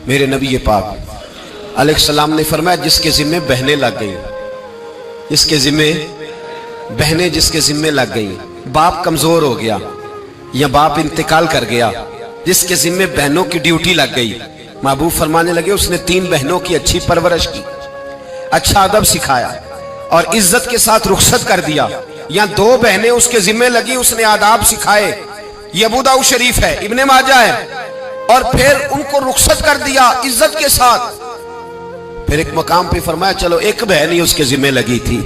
میرے نبی پاک علیہ السلام نے فرمایا جس کے ذمے بہنیں لگ گئی، جس کے ذمے بہنیں جس کے ذمے لگ گئی، باپ کمزور ہو گیا یا باپ انتقال کر گیا، جس کے ذمے بہنوں کی ڈیوٹی لگ گئی، محبوب فرمانے لگے اس نے 3 بہنوں کی اچھی پرورش کی، اچھا ادب سکھایا اور عزت کے ساتھ رخصت کر دیا، یا 2 بہنیں اس کے ذمے لگی، اس نے آداب سکھائے، یہ ابو داؤد شریف ہے، ابن ماجہ ہے، اور پھر ان کو رخصت کر دیا عزت کے ساتھ۔ پھر ایک مقام پہ فرمایا چلو ایک بہن ہی اس کے ذمے لگی تھی،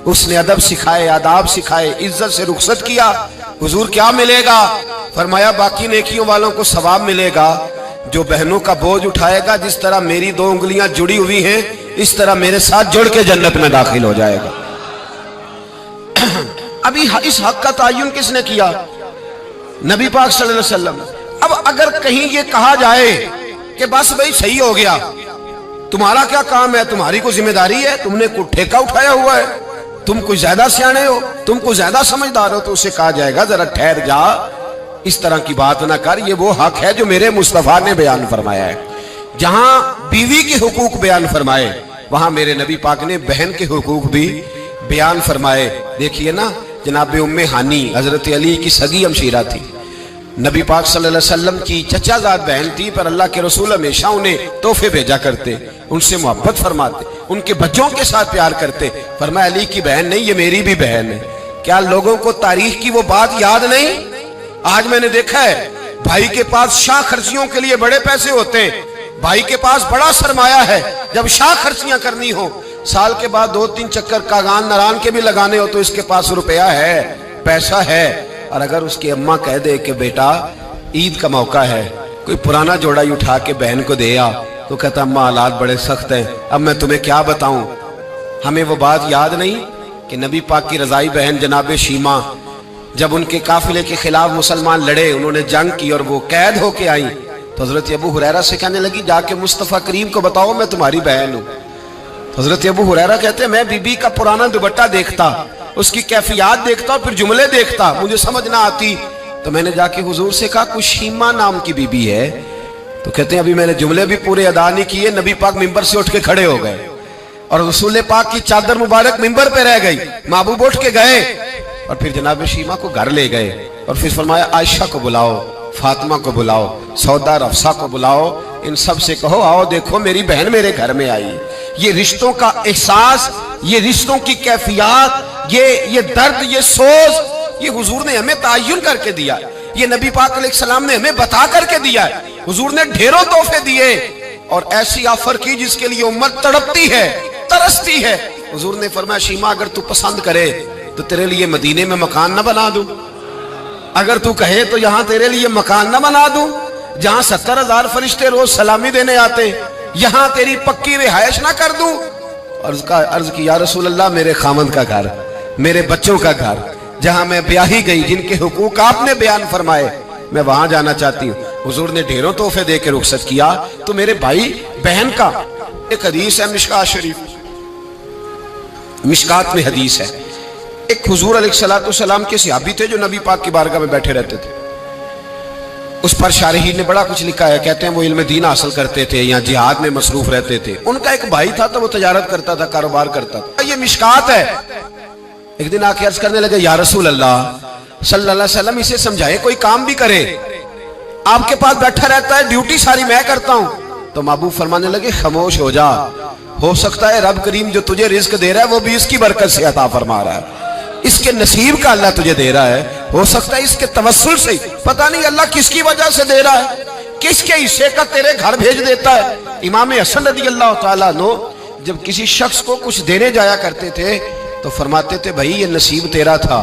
اس نے ادب سکھائے، آداب سکھائے، عزت سے رخصت کیا، حضور کیا ملے گا؟ فرمایا باقی نیکیوں والوں کو ثواب ملے گا، جو بہنوں کا بوجھ اٹھائے گا جس طرح میری 2 انگلیاں جڑی ہوئی ہیں اس طرح میرے ساتھ جڑ کے جنت میں داخل ہو جائے گا۔ ابھی اس حق کا تعین کس نے کیا؟ نبی پاک صلی اللہ علیہ وسلم۔ اب اگر کہیں یہ کہا جائے کہ بس بھئی صحیح ہو گیا، تمہارا کیا کام ہے، تمہاری کوئی ذمہ داری ہے، تم نے کوئی ٹھیکہ اٹھایا ہوا ہے، تم کوئی زیادہ سیانے ہو، تم کوئی زیادہ سمجھدار ہو، تو اسے کہا جائے گا ذرا ٹھہر جا، اس طرح کی بات نہ کر، یہ وہ حق ہے جو میرے مصطفیٰ نے بیان فرمایا ہے۔ جہاں بیوی کے حقوق بیان فرمائے وہاں میرے نبی پاک نے بہن کے حقوق بھی بیان فرمائے۔ دیکھیے نا جناب ام ہانی حضرت علی کی سگی ہمشیرہ تھی، نبی پاک صلی اللہ علیہ وسلم کی چچا زاد بہن تھی، پر اللہ کے رسول ہمیشہ انہیں تحفے بھیجا کرتے، ان سے محبت فرماتے، ان کے بچوں کے ساتھ پیار کرتے۔ فرمایا علی کی بہن نہیں، یہ میری بھی بہن ہے۔ کیا لوگوں کو تاریخ کی وہ بات یاد نہیں؟ آج میں نے دیکھا ہے بھائی کے پاس شاہ خرچیوں کے لیے بڑے پیسے ہوتے ہیں، بھائی کے پاس بڑا سرمایہ ہے، جب شاہ خرچیاں کرنی ہو، سال کے بعد 2-3 چکر کاغان نران کے بھی لگانے ہو تو اس کے پاس روپیہ ہے، پیسہ ہے، اور اگر اس کی اماں کہہ دے کہ بیٹا عید کا موقع ہے کوئی پرانا جوڑا ہی اٹھا کے بہن کو دے آ، تو کہتا اماں حالات بڑے سخت ہیں، اب میں تمہیں کیا بتاؤں۔ ہمیں وہ بات یاد نہیں کہ نبی پاک کی رضائی بہن جناب شیمہ جب ان کے قافلے کے خلاف مسلمان لڑے، انہوں نے جنگ کی اور وہ قید ہو کے آئیں، تو حضرت ابو ہریرہ سے کہنے لگی جا کے مصطفیٰ کریم کو بتاؤ میں تمہاری بہن ہوں۔ حضرت ابو ہریرہ کہتے ہیں میں بی بی کا پرانا دوپٹہ دیکھتا، اس کی کیفیات دیکھتا اور پھر جملے دیکھتا، مجھے سمجھ نہ آتی، تو میں نے جا کے حضور سے کہا کوئی شیمہ نام کی بی بی ہے، تو کہتے ہیں ابھی میں نے جملے بھی پورے ادا نہیں کیے، نبی پاک ممبر سے اٹھ کے کھڑے ہو گئے اور رسول پاک کی چادر مبارک ممبر پہ رہ گئی، محبوب اٹھ کے گئے اور پھر جناب شیمہ کو گھر لے گئے اور پھر فرمایا عائشہ کو بلاؤ، فاطمہ کو بلاؤ، سودا رفسہ کو بلاؤ، ان سب سے کہو آؤ دیکھو میری بہن میرے گھر میں آئی۔ یہ رشتوں کا احساس، یہ رشتوں کی کیفیات، یہ درد، یہ سوز، یہ حضور نے ہمیں تعین کر کے دیا، یہ نبی پاک علیہ السلام نے ہمیں بتا کر کے دیا ہے۔ حضور نے ڈھیروں تحفے دیے اور ایسی آفر کی جس کے لیے امت تڑپتی ہے، ترستی ہے۔ حضور نے فرمایا شیمہ اگر تو پسند کرے تو تیرے لیے مدینے میں مکان نہ بنا دوں، اگر تو کہے تو یہاں تیرے لیے مکان نہ بنا دوں، جہاں 70,000 فرشتے روز سلامی دینے آتے، یہاں تیری پکی رہائش نہ کر دوں۔ عرض کی یا رسول اللہ میرے خامند کا گھر، میرے بچوں کا گھر، جہاں میں بیاہی گئی، جن کے حقوق آپ نے بیان فرمائے، میں وہاں جانا چاہتی ہوں۔ حضور نے ڈھیروں تحفے دے کے رخصت کیا۔ تو میرے بھائی بہن کا ایک حدیث ہے مشکات شریف، مشکات میں حدیث ہے، ایک حضور علیہ السلام کے صحابی تھے جو نبی پاک کی بارگاہ میں بیٹھے رہتے تھے، اس پر شارحین نے بڑا کچھ لکھا ہے، کہتے ہیں وہ علم دین حاصل کرتے تھے یا جہاد میں مصروف رہتے تھے۔ ان کا ایک بھائی تھا تو وہ تجارت کرتا تھا، کاروبار کرتا تھا، یہ مشکات ہے۔ ایک دن آ کے عرض کرنے لگے یا رسول اللہ صلی اللہ علیہ وسلم اسے سمجھائے کوئی کام بھی کرے، آپ کے پاس بیٹھا رہتا ہے، ڈیوٹی ساری میں کرتا ہوں۔ تو محبوب فرمانے لگے خاموش ہو جا، ہو سکتا ہے رب کریم جو تجھے رزق دے رہا ہے وہ بھی اس کی برکت سے عطا فرما رہا ہے، اس کے نصیب کا اللہ تجھے دے رہا ہے، ہو سکتا ہے اس کے توسل سے، پتہ نہیں اللہ کس کی وجہ سے دے رہا ہے، کس کے حصے کا تیرے گھر بھیج دیتا ہے۔ امام حسن رضی اللہ تعالیٰ عنہ جب کسی شخص کو کچھ دینے جایا کرتے تھے تو فرماتے تھے بھائی یہ نصیب تیرا تھا،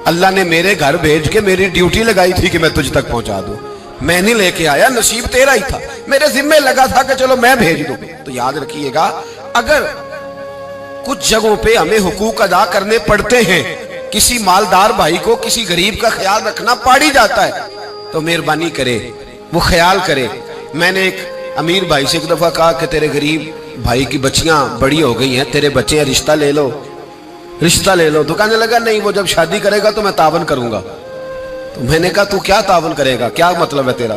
اللہ نے میرے گھر بھیج کے میری ڈیوٹی لگائی تھی کہ میں تجھ تک پہنچا دوں، میں نہیں لے کے آیا، نصیب تیرا ہی تھا، میرے ذمہ لگا تھا کہ چلو میں بھیج دوں۔ تو یاد رکھیے گا اگر کچھ جگہوں پہ ہمیں حقوق ادا کرنے پڑتے ہیں، کسی مالدار بھائی کو کسی غریب کا خیال رکھنا پڑ ہی جاتا ہے، تو مہربانی کرے وہ خیال کرے۔ میں نے ایک امیر بھائی سے ایک دفعہ کہا کہ تیرے غریب بھائی کی بچیاں بڑی ہو گئی ہیں، تیرے بچے ہیں، رشتہ لے لو، رشتہ لے لو۔ تو کہنے لگا نہیں وہ جب شادی کرے گا تو میں تعاون کروں گا۔ تو میں نے کہا تو کیا تعاون کرے گا، کیا مطلب ہے تیرا؟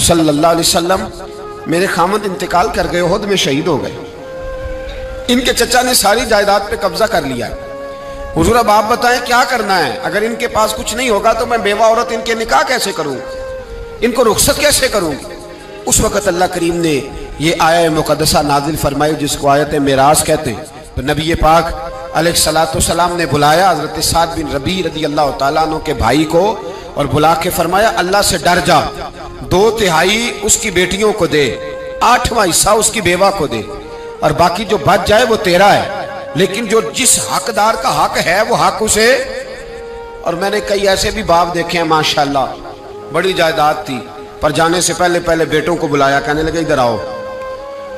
صلی اللہ علیہ وسلم میرے خامد انتقال کر گئے، احد میں شہید ہو گئے، ان کے چچا نے ساری جائیداد پہ قبضہ کر لیا ہے، حضور اب آپ بتائیں کیا کرنا ہے؟ اگر ان کے پاس کچھ نہیں ہوگا تو میں بیوہ عورت ان کے نکاح کیسے کروں، ان کو رخصت کیسے کروں؟ اس وقت اللہ کریم نے یہ آیہ مقدسہ نازل فرمائی جس کو آیت معراج کہتے ہیں۔ تو نبی پاک علیہ الصلوۃ والسلام نے بلایا حضرت سعد بن ربیع رضی اللہ تعالیٰ عنہ کے بھائی کو اور بلا کے فرمایا اللہ سے ڈر جا، 2/3 اس کی بیٹیوں کو دے، 8واں حصہ اس کی بیوہ کو دے، اور باقی جو بچ جائے وہ تیرا ہے، لیکن جو جس حقدار کا حق ہے وہ حق اسے۔ اور میں نے کئی ایسے بھی باپ دیکھے ہیں ماشاءاللہ، بڑی جائیداد تھی، پر جانے سے پہلے بیٹوں کو بلایا، کہنے لگے ادھر آؤ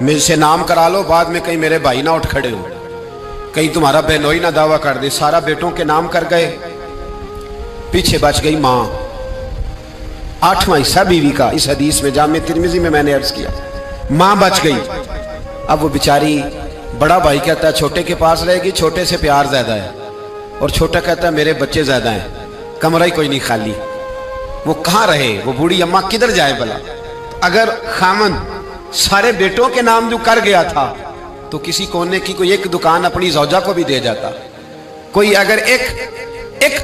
مجھ سے نام کرا لو، بعد میں کہیں میرے بھائی نہ اٹھ کھڑے ہو، کہیں تمہارا بہنوئی نہ دعویٰ کر دے۔ سارا بیٹوں کے نام کر گئے، پیچھے بچ گئی ماں، 8واں حصہ بیوی کا، اس حدیث میں جامع ترمذی میں نے عرض کیا، ماں بچ گئی۔ اب وہ بیچاری، بڑا بھائی کہتا ہے چھوٹے کے پاس رہے گی، چھوٹے سے پیار زیادہ ہے، اور چھوٹا کہتا ہے میرے بچے زیادہ ہیں، کمرہ ہی کوئی نہیں خالی، وہ کہاں رہے، وہ بوڑھی اماں کدھر جائے بلا؟ اگر خامن سارے بیٹوں کے نام جو کر گیا تھا تو کسی کونے کی کوئی ایک دکان اپنی زوجہ کو بھی دے جاتا، کوئی اگر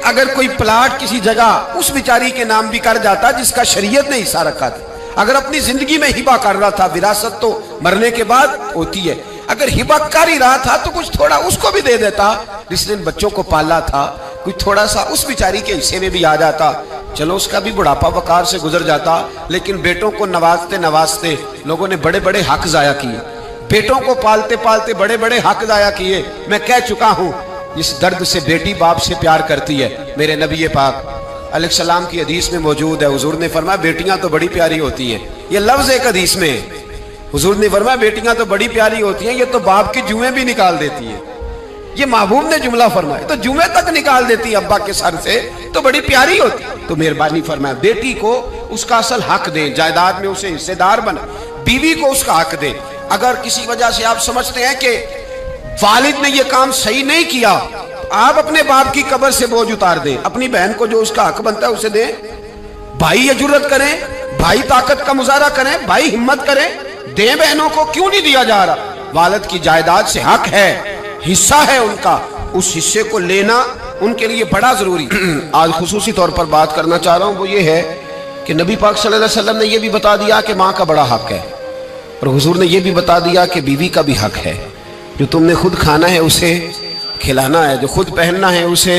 اگر کوئی پلاٹ کسی جگہ اس بیچاری کے نام بھی کر جاتا جس کا شریعت نے حصہ رکھا تھا، اگر اپنی زندگی میں ہبہ کر رہا تھا، وراثت تو مرنے کے بعد ہوتی ہے، اگر ہبہ کر ہی رہا تھا تو کچھ تھوڑا اس کو بھی دے دیتا، جس نے بچوں کو پالا تھا، کچھ تھوڑا سا اس بیچاری کے حصے میں بھی آ جاتا، چلو اس کا بھی بڑھاپا وقار سے گزر جاتا۔ لیکن بیٹوں کو نوازتے لوگوں نے بڑے بڑے حق ضائع کیے، بیٹوں کو پالتے پالتے بڑے بڑے حق ضائع کیے۔ میں کہہ چکا ہوں اس درد سے بیٹی باپ سے پیار کرتی ہے، میرے نبی پاک علیہ السلام کی حدیث میں موجود ہے، حضور نے فرمایا بیٹیاں تو بڑی پیاری ہوتی ہیں، یہ لفظ ایک حدیث میں ہے، حضور نے فرمایا بیٹیاں تو بڑی پیاری ہوتی ہیں، یہ تو باپ کی جوئیں بھی نکال دیتی ہیں، یہ محبوب نے جملہ فرمایا، تو جمعے تک نکال دیتی ابا کے سر سے، تو بڑی پیاری ہوتی۔ تو مہربانی فرمایا بیٹی کو اس کا اصل حق دیں، جائیداد میں اسے حصے دار بنا، بیوی کو اس کا حق دیں۔ اگر کسی وجہ سے آپ سمجھتے ہیں کہ والد نے یہ کام صحیح نہیں کیا، آپ اپنے باپ کی قبر سے بوجھ اتار دیں، اپنی بہن کو جو اس کا حق بنتا ہے اسے دیں، بھائی یہ جرت کریں، بھائی طاقت کا مظاہرہ کریں، بھائی ہمت کریں، دیں بہنوں کو، کیوں نہیں دیا جا رہا؟ والد کی جائیداد سے حق ہے، حصہ ہے ان کا، اس حصے کو لینا ان کے لیے بڑا ضروری۔ آج خصوصی طور پر بات کرنا چاہ رہا ہوں وہ یہ ہے کہ نبی پاک صلی اللہ علیہ وسلم نے یہ بھی بتا دیا کہ ماں کا بڑا حق ہے، اور حضور نے یہ بھی بتا دیا کہ بیوی کا بھی حق ہے، جو تم نے خود کھانا ہے اسے کھلانا ہے، جو خود پہننا ہے اسے۔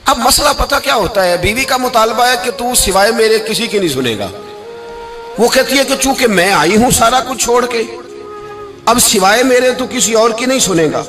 اب مسئلہ پتہ کیا ہوتا ہے، بیوی کا مطالبہ ہے کہ تو سوائے میرے کسی کی نہیں سنے گا، وہ کہتی ہے کہ چونکہ میں آئی ہوں سارا کچھ چھوڑ کے، اب سوائے میرے تو کسی اور کی نہیں سنے گا۔